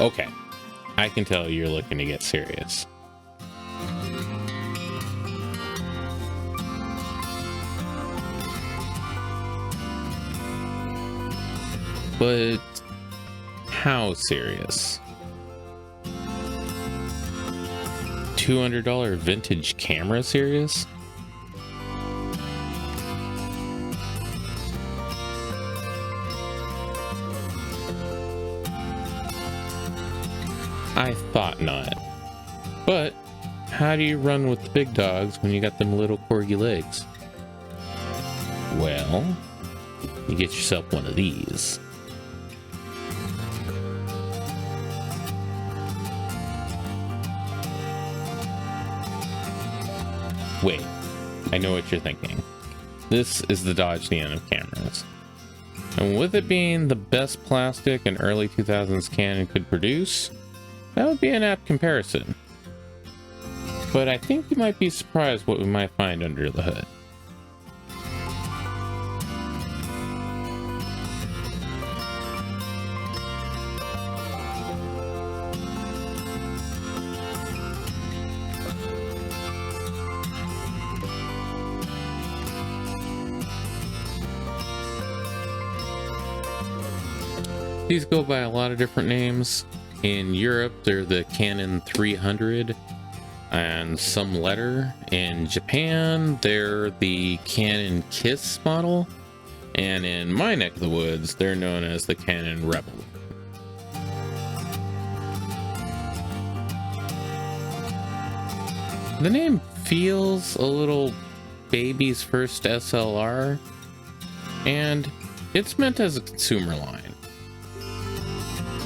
Okay, I can tell you're looking to get serious. But how serious? $200 vintage camera serious? I thought not. But how do you run with the big dogs when you got them little corgi legs? Well, you get yourself one of these. Wait, I know what you're thinking. This is the Dodge Neon of cameras. And with it being the best plastic an early 2000s Canon could produce, that would be an apt comparison. But I think you might be surprised what we might find under the hood. These go by a lot of different names. In Europe, they're the Canon 300 and some letter. In Japan, they're the Canon Kiss model. And in my neck of the woods, they're known as the Canon Rebel. The name feels a little baby's first SLR, and it's meant as a consumer line.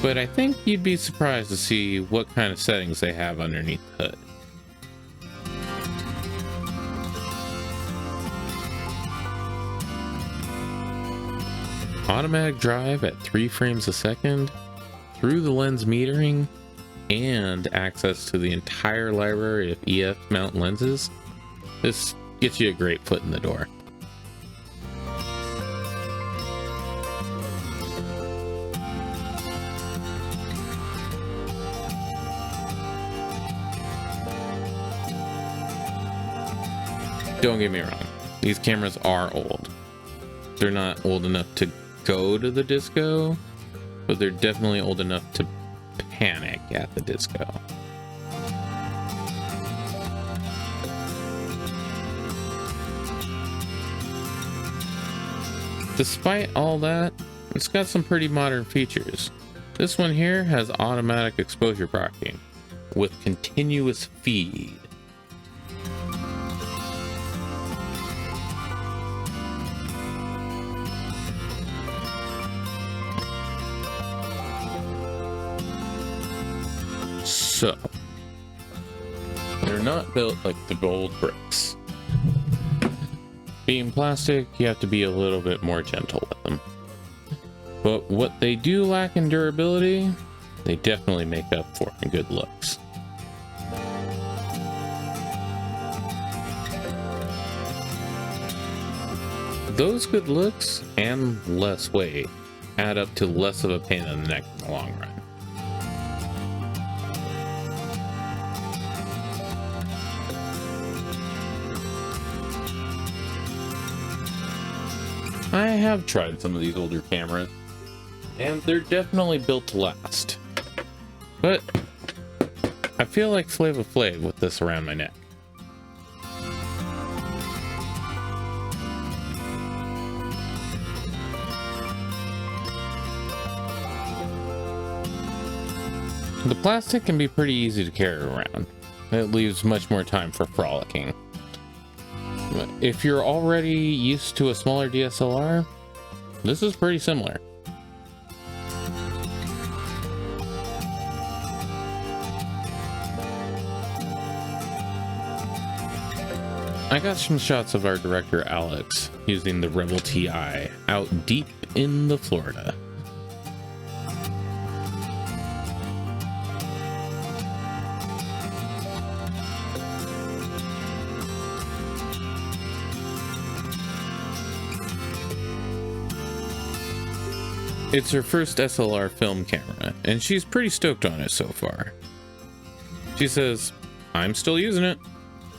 But I think you'd be surprised to see what kind of settings they have underneath the hood. Automatic drive at 3 frames a second, through the lens metering, and access to the entire library of EF mount lenses. This gets you a great foot in the door. Don't get me wrong, these cameras are old. They're not old enough to go to the disco, but they're definitely old enough to panic at the disco. Despite all that, it's got some pretty modern features. This one here has automatic exposure procking with continuous feed. So, they're not built like the old bricks. Being plastic, you have to be a little bit more gentle with them. But what they do lack in durability, they definitely make up for in good looks. Those good looks and less weight add up to less of a pain in the neck in the long run. I have tried some of these older cameras, and they're definitely built to last. But I feel like Flava Flav with this around my neck. The plastic can be pretty easy to carry around. It leaves much more time for frolicking. If you're already used to a smaller DSLR, this is pretty similar. I got some shots of our director Alex using the Rebel TI out deep in the Florida. It's her first SLR film camera, and she's pretty stoked on it so far. She says, "I'm still using it,"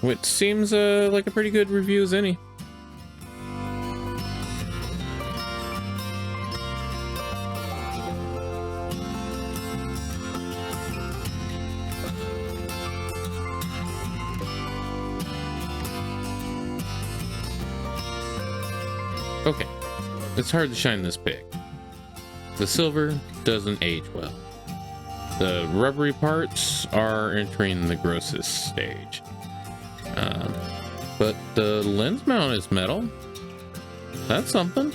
which seems like a pretty good review as any. Okay, it's hard to shine this pic. The silver doesn't age well. The rubbery parts are entering the grossest stage. But the lens mount is metal. That's something.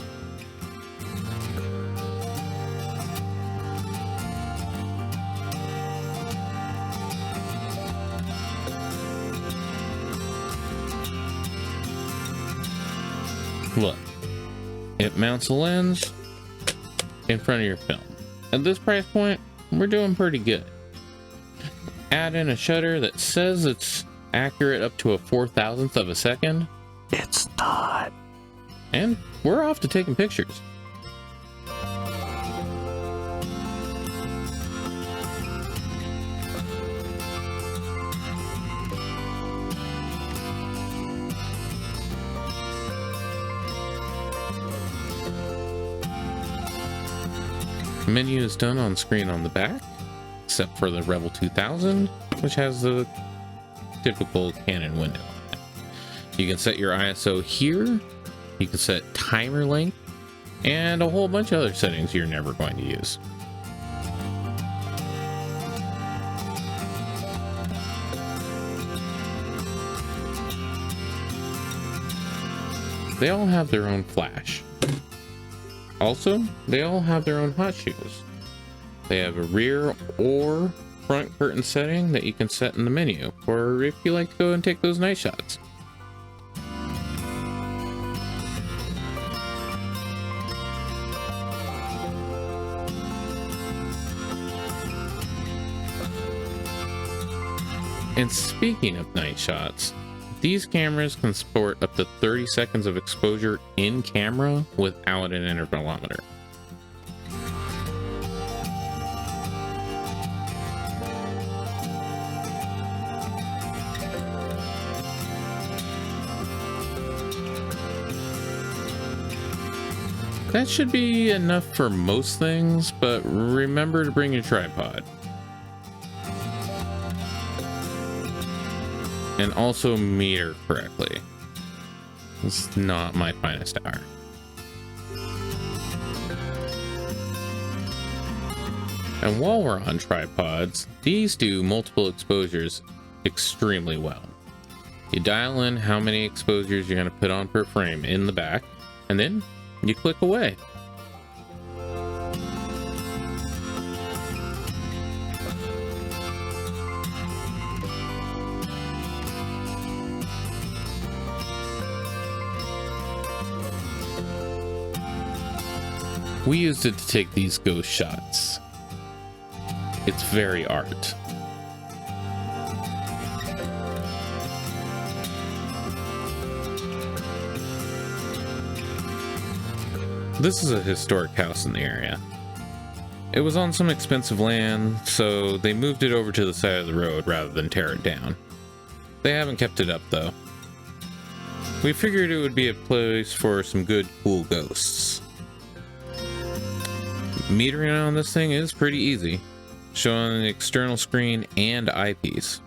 Look, it mounts a lens in front of your film. At this price point, we're doing pretty good. Add in a shutter that says it's accurate up to a 4,000th of a second. It's not. And we're off to taking pictures. The menu is done on screen on the back, except for the Rebel 2000, which has the typical Canon window on it. You can set your ISO here, you can set timer length, and a whole bunch of other settings you're never going to use. They all have their own flash. Also, they all have their own hot shoes. They have a rear or front curtain setting that you can set in the menu, or if you like to go and take those night shots. And speaking of night shots, these cameras can sport up to 30 seconds of exposure in camera without an intervalometer. That should be enough for most things, but remember to bring your tripod. And also meter correctly. It's not my finest hour. And while we're on tripods, these do multiple exposures extremely well. You dial in how many exposures you're going to put on per frame in the back, and then you click away. We used it to take these ghost shots. It's very art. This is a historic house in the area. It was on some expensive land, so they moved it over to the side of the road rather than tear it down. They haven't kept it up though. We figured it would be a place for some good, cool ghosts. Metering on this thing is pretty easy, showing an external screen and eyepiece.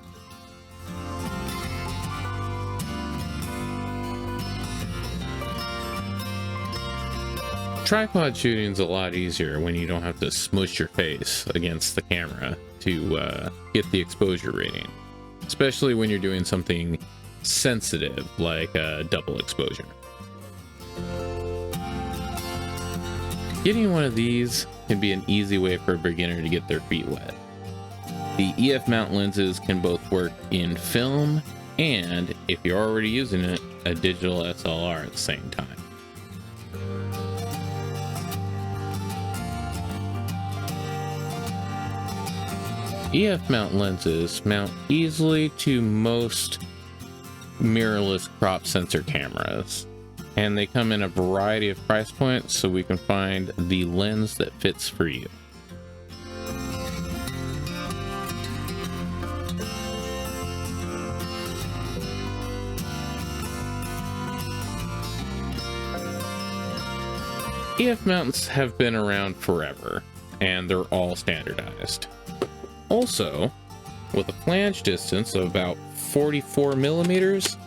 Tripod shooting is a lot easier when you don't have to smush your face against the camera to get the exposure rating, especially when you're doing something sensitive like double exposure. Getting one of these can be an easy way for a beginner to get their feet wet. The EF mount lenses can both work in film and, if you're already using it, a digital SLR at the same time. EF mount lenses mount easily to most mirrorless crop sensor cameras. and they come in a variety of price points, so we can find the lens that fits for you. EF mounts have been around forever, and they're all standardized. Also, with a flange distance of about 44 millimeters,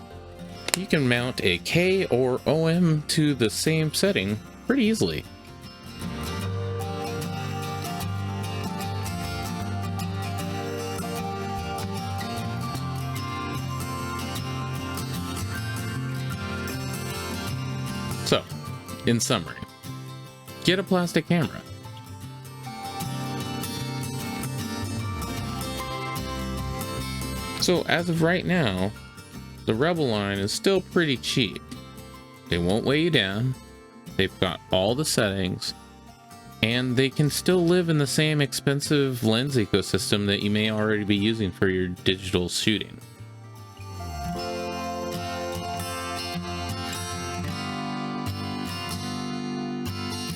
you can mount a K or OM to the same setting pretty easily. So, in summary, get a plastic camera. So as of right now, the Rebel line is still pretty cheap. They won't weigh you down, they've got all the settings, and they can still live in the same expensive lens ecosystem that you may already be using for your digital shooting.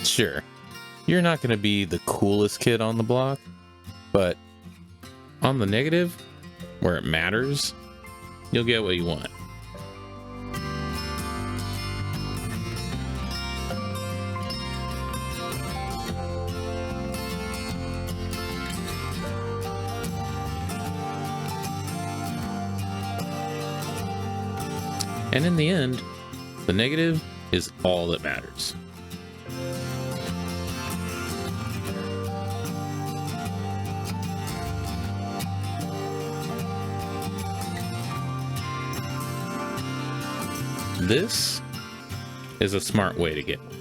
Sure, you're not going to be the coolest kid on the block, but on the negative, where it matters, you'll get what you want. And in the end, the negative is all that matters. This is a smart way to get one.